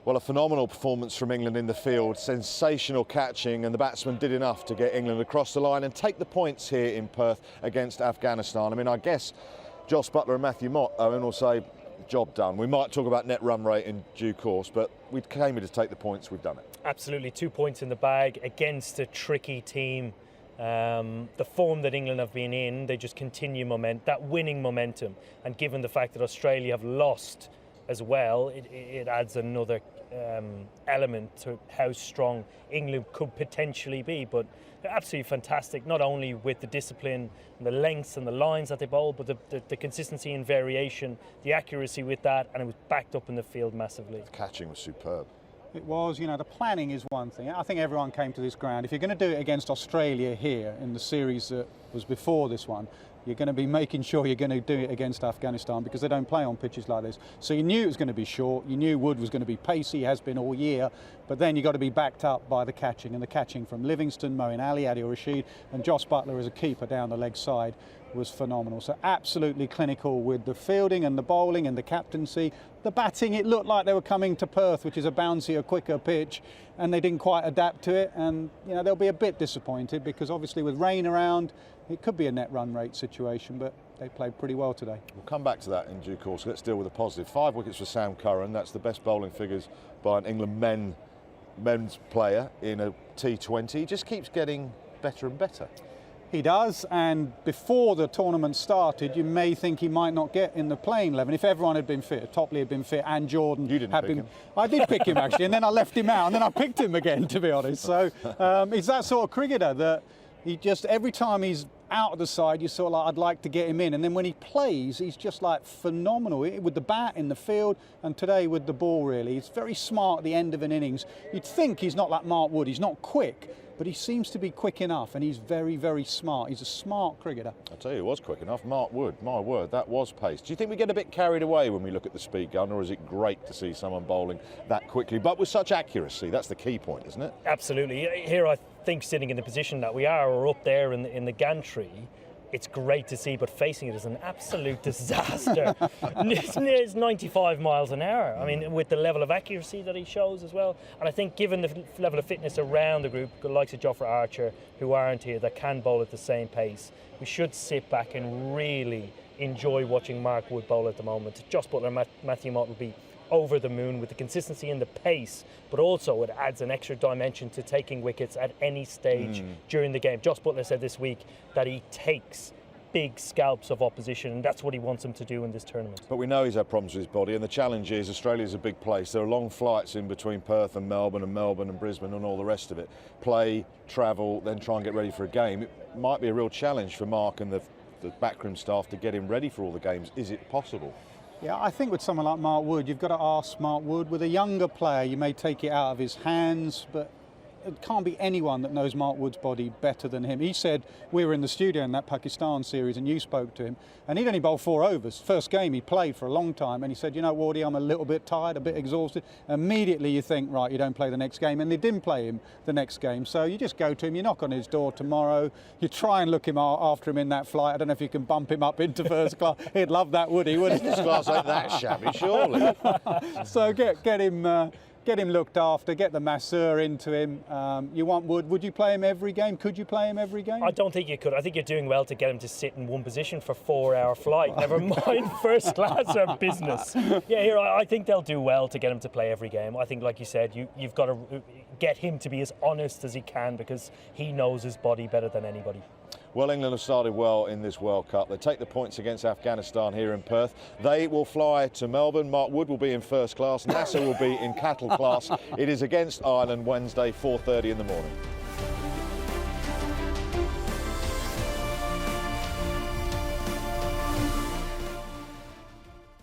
Well, a phenomenal performance from England in the field, sensational catching, and the batsmen did enough to get England across the line and take the points here in Perth against Afghanistan. I mean, I guess Jos Buttler and Matthew Mott, Eoin, will say, job done. We might talk about net run rate in due course, but we came here to take the points, we've done it. Absolutely, 2 points in the bag against a tricky team. The form that England have been in, they just continue that winning momentum, and given the fact that Australia have lost as well, it adds another element to how strong England could potentially be. But they're absolutely fantastic, not only with the discipline and the lengths and the lines that they bowl, but the consistency and variation, the accuracy with that, and it was backed up in the field massively. The catching was superb. It was, you know, the planning is one thing. I think everyone came to this ground. If you're going to do it against Australia here in the series that was before this one, you're going to be making sure you're going to do it against Afghanistan, because they don't play on pitches like this. So you knew it was going to be short, you knew Wood was going to be pacey, has been all year, but then you've got to be backed up by the catching, and the catching from Livingston, Moeen Ali, Adil Rashid, and Jos Buttler as a keeper down the leg side was phenomenal. So absolutely clinical with the fielding and the bowling and the captaincy. The batting, it looked like they were coming to Perth, which is a bouncier, quicker pitch, and they didn't quite adapt to it. And you know, they'll be a bit disappointed, because obviously with rain around, it could be a net run rate situation, but they played pretty well today. We'll come back to that in due course. Let's deal with the positive. 5 wickets for Sam Curran. That's the best bowling figures by an England men's player in a T20. He just keeps getting better and better. He does, and before the tournament started, you may think he might not get in the playing 11 if everyone had been fit. Topley had been fit, and Jordan You didn't had pick been. him. I did pick him actually, and then I left him out, and then I picked him again, to be honest. So he's that sort of cricketer that he just, every time he's out of the side, you sort of like, I'd like to get him in, and then when he plays, he's just like phenomenal with the bat in the field, and today with the ball. Really, he's very smart at the end of an innings. You'd think he's not like Mark Wood. He's not quick, but he seems to be quick enough, and he's very, very smart. He's a smart cricketer. I'll tell you, he was quick enough. Mark Wood, my word, that was pace. Do you think we get a bit carried away when we look at the speed gun, or is it great to see someone bowling that quickly, but with such accuracy? That's the key point, isn't it? Absolutely. Here, I think sitting in the position that we are, or up there in the gantry, it's great to see, but facing it is an absolute disaster. It's 95 miles an hour. I mean, with the level of accuracy that he shows as well. And I think given the level of fitness around the group, the likes of Jofra Archer, who aren't here, that can bowl at the same pace, we should sit back and really enjoy watching Mark Wood bowl at the moment. Jos Buttler and Matthew Mott will be over the moon with the consistency and the pace, but also it adds an extra dimension to taking wickets at any stage during the game. Jos Buttler said this week that he takes big scalps of opposition, and that's what he wants them to do in this tournament. But we know he's had problems with his body, and the challenge is Australia's a big place. There are long flights in between Perth and Melbourne and Brisbane and all the rest of it. Play, travel, then try and get ready for a game. It might be a real challenge for Mark and the backroom staff to get him ready for all the games. Is it possible? Yeah, I think with someone like Mark Wood, you've got to ask Mark Wood. With a younger player, you may take it out of his hands, but it can't be anyone that knows Mark Wood's body better than him. He said, we were in the studio in that Pakistan series and you spoke to him, and he'd only bowled 4 overs. First game he played for a long time, and he said, you know, Wardy, I'm a little bit tired, a bit exhausted. Immediately you think, right, you don't play the next game, and they didn't play him the next game. So you just go to him, you knock on his door tomorrow, you try and look him after him in that flight. I don't know if you can bump him up into first class. He'd love that, would he? First class ain't that shabby, surely. So get him looked after, get the masseur into him. You want Wood. Would you play him every game? Could you play him every game? I don't think you could. I think you're doing well to get him to sit in one position for a 4-hour flight. Never mind first class or business. Yeah, here, I think they'll do well to get him to play every game. I think, like you said, you've got to get him to be as honest as he can, because he knows his body better than anybody. Well, England have started well in this World Cup. They take the points against Afghanistan here in Perth. They will fly to Melbourne. Mark Wood will be in first class. Nasser will be in cattle class. It is against Ireland Wednesday, 4:30 in the morning.